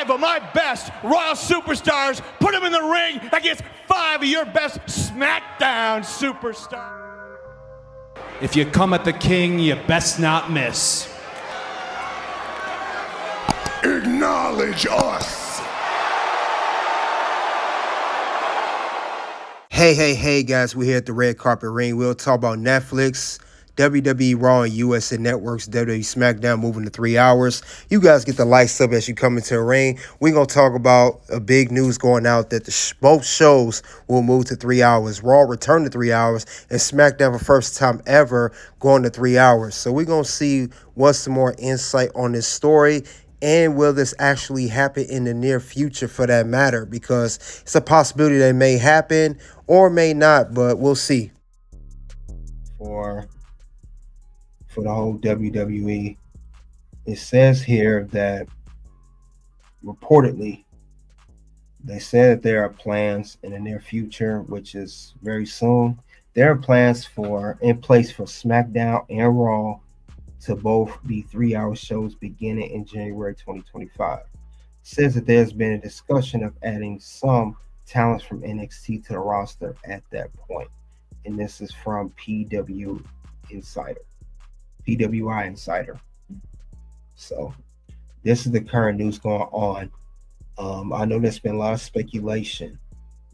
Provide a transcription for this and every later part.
5 of my best Raw superstars, put them in the ring against 5 of your best SmackDown superstars. If you come at the king, you best not miss. Acknowledge us. Hey, guys, we're here at the Red Carpet Ring. We'll talk about Netflix, WWE Raw and USA Network's WWE Smackdown moving to 3 hours. You guys get the lights up as you come into the ring. We're going to talk about a big news going out that both shows will move to 3 hours. Raw return to 3 hours, and SmackDown for the first time ever going to 3 hours. So we're going to see what's some more insight on this story. And will this actually happen in the near future for that matter? Because it's a possibility that it may happen or may not, but we'll see. For the whole WWE, it says here that reportedly they said that there are plans in the near future, which is very soon. There are plans in place for SmackDown and Raw to both be 3 hour shows beginning in January 2025. It says that there's been a discussion of adding some talents from NXT to the roster at that point. And this is from PWI Insider. So this is the current news going on. I know there's been a lot of speculation.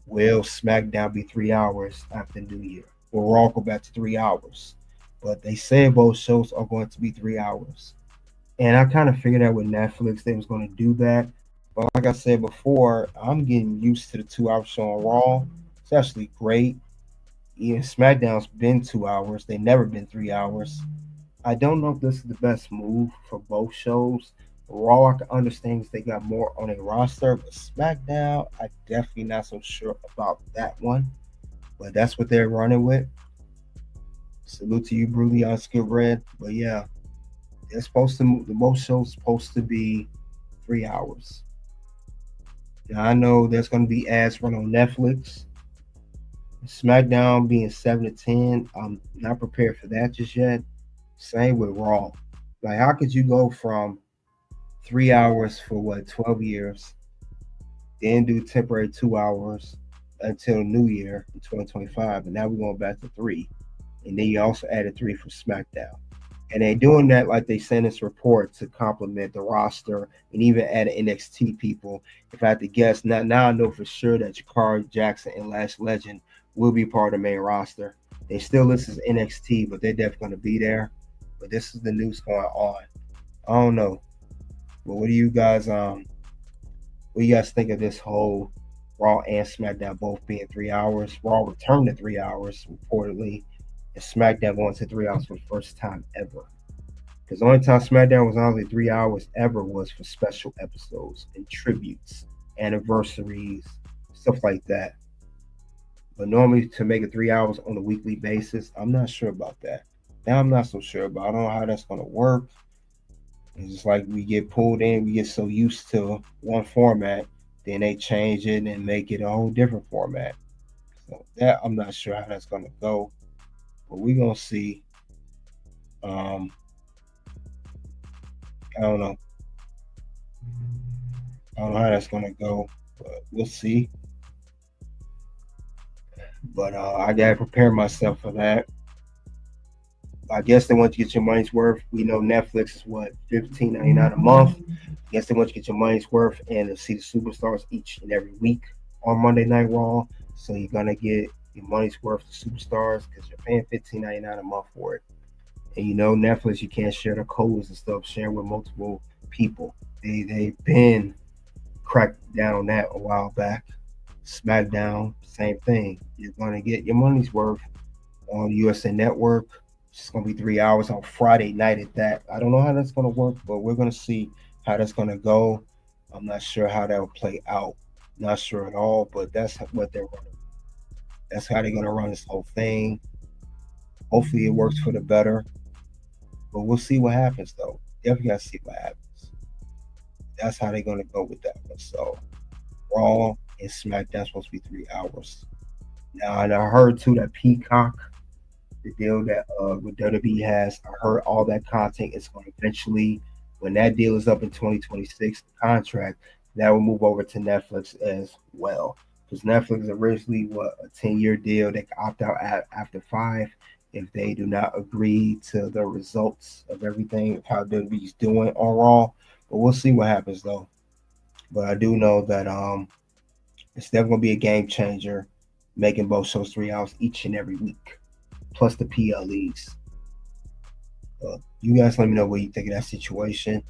Will SmackDown be 3 hours after New Year? Will Raw go back to 3 hours? But they said both shows are going to be 3 hours. And I kind of figured out with Netflix they was going to do that. But like I said before, I'm getting used to the 2 hour show on Raw. It's actually great. Even SmackDown's been 2 hours. They've never been 3 hours. I don't know if this is the best move for both shows. Raw, I can understand they got more on a roster. But SmackDown, I'm definitely not so sure about that one. But that's what they're running with. Salute to you, Brutally Unskilled Red. But yeah, they're supposed to move. The most shows supposed to be 3 hours. Now I know there's going to be ads run on Netflix. SmackDown being 7 to 10, I'm not prepared for that just yet. Same with Raw. Like, how could you go from 3 hours for 12 years, then do temporary 2 hours until New Year in 2025, and now we're going back to 3. And then you also added 3 for SmackDown. And they're doing that, like they sent this report, to complement the roster and even add NXT people. If I had to guess, now I know for sure that Jakari Jackson and Lash Legend will be part of the main roster. They still list as NXT, but they're definitely going to be there. But this is the news going on. I don't know. But what do you guys think of this whole Raw and SmackDown both being 3 hours? Raw returned to 3 hours, reportedly. And SmackDown going to 3 hours for the first time ever. Because the only time SmackDown was only 3 hours ever was for special episodes and tributes, anniversaries, stuff like that. But normally to make it 3 hours on a weekly basis, I'm not sure about that. Now I'm not so sure about. I don't know how that's going to work. It's just like we get pulled in, we get so used to one format, then they change it and make it a whole different format. So that I'm not sure how that's going to go. But we're going to see. I don't know. I don't know how that's going to go, but we'll see. But I got to prepare myself for that. I guess they want you to get your money's worth. We know Netflix is $15.99 a month. I guess they want you to get your money's worth and to see the superstars each and every week on Monday Night Raw. So you're going to get your money's worth to superstars because you're paying $15.99 a month for it. And you know, Netflix, you can't share the codes and stuff, sharing with multiple people. They've been cracked down on that a while back. SmackDown, same thing. You're going to get your money's worth on USA Network. It's going to be 3 hours on Friday night at that. I don't know how that's going to work, but we're going to see how that's going to go. I'm not sure how that will play out. Not sure at all, but that's what they're running. That's how they're going to run this whole thing. Hopefully it works for the better. But we'll see what happens, though. Definitely got to see what happens. That's how they're going to go with that one. So, Raw and SmackDown supposed to be 3 hours. Now, and I heard, too, that Peacock, the deal that with WWE has, I heard all that content is going to eventually, when that deal is up in 2026, the contract, that will move over to Netflix as well. Because Netflix originally a 10-year deal. They can opt out after 5 if they do not agree to the results of everything how WWE's doing on Raw. But we'll see what happens though. But I do know that it's definitely gonna be a game changer, making both shows 3 hours each and every week, plus the PLEs. You guys let me know what you think of that situation.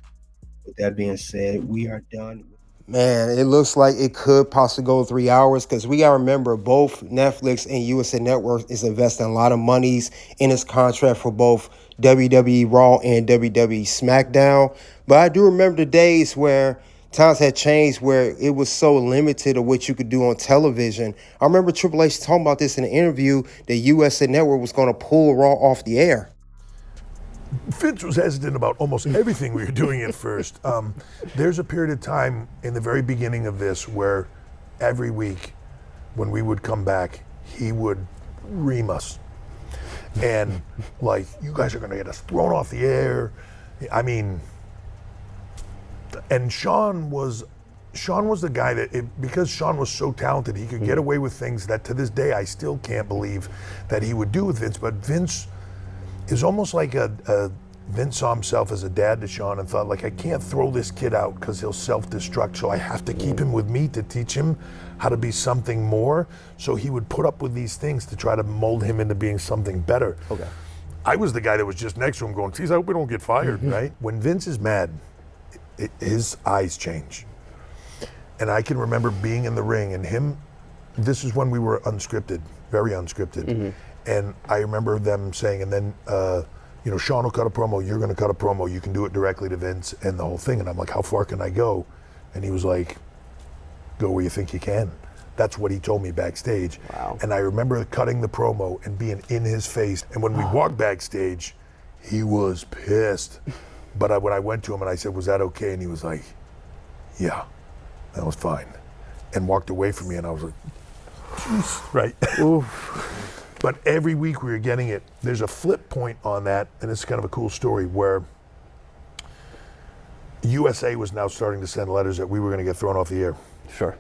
With that being said, we are done. Man, it looks like it could possibly go 3 hours because we got to remember both Netflix and USA Network is investing a lot of monies in its contract for both WWE Raw and WWE SmackDown. But I do remember the days where times had changed where it was so limited of what you could do on television. I remember Triple H talking about this in an interview that USA Network was going to pull Raw off the air. Vince was hesitant about almost everything we were doing at first. There's a period of time in the very beginning of this where every week when we would come back, he would ream us. And like, you guys are going to get us thrown off the air. I mean, and Sean was the guy that, because Sean was so talented, he could get away with things that to this day I still can't believe that he would do with Vince. But Vince is almost like Vince saw himself as a dad to Sean and thought, like, I can't throw this kid out because he'll self-destruct, so I have to keep him with me to teach him how to be something more. So he would put up with these things to try to mold him into being something better. Okay. I was the guy that was just next to him going, geez, I hope we don't get fired, right? When Vince is mad, his eyes change. And I can remember being in the ring and him, this is when we were unscripted, very unscripted. And I remember them saying, and then, Sean will cut a promo, you're going to cut a promo, you can do it directly to Vince and the whole thing. And I'm like, how far can I go? And he was like, go where you think you can. That's what he told me backstage. Wow. And I remember cutting the promo and being in his face. And when we walked backstage, he was pissed. But when I went to him and I said, was that okay? And he was like, yeah, that was fine. And walked away from me and I was like, right. But every week we were getting it. There's a flip point on that, and it's kind of a cool story where USA was now starting to send letters that we were going to get thrown off the air. Sure.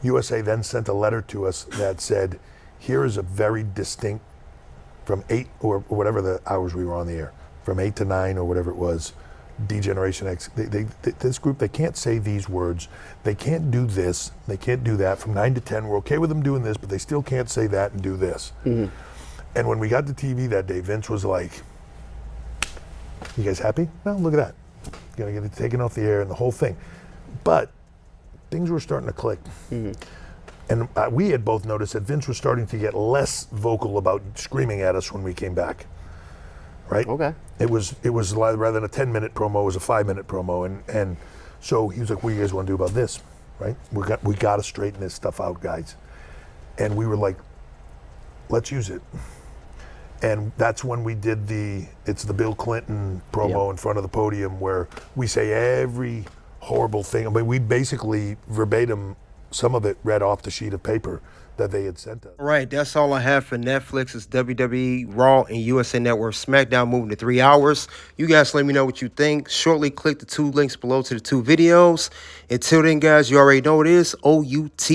USA then sent a letter to us that said, here is a very distinct, from 8 or whatever the hours we were on the air, from 8 to 9 or whatever it was, D-Generation X, this group, they can't say these words, they can't do this, they can't do that. From 9 to 10, we're okay with them doing this, but they still can't say that and do this. And when we got to TV that day, Vince was like, you guys happy? Well, look at that. Gonna get it taken off the air and the whole thing. But things were starting to click. And we had both noticed that Vince was starting to get less vocal about screaming at us when we came back. Right? Okay. It was rather than a 10-minute promo, it was a 5-minute promo, and so he was like, "What do you guys want to do about this?" Right? We got to straighten this stuff out, guys. And we were like, "Let's use it." And that's when we did the Bill Clinton promo in front of the podium where we say every horrible thing. I mean, we basically verbatim some of it read off the sheet of paper that they had sent us. All right, that's all I have for Netflix. It's WWE Raw and USA Network SmackDown moving to 3 hours. You guys let me know what you think. Shortly click the 2 links below to the 2 videos. Until then, guys, you already know what it is. OUT.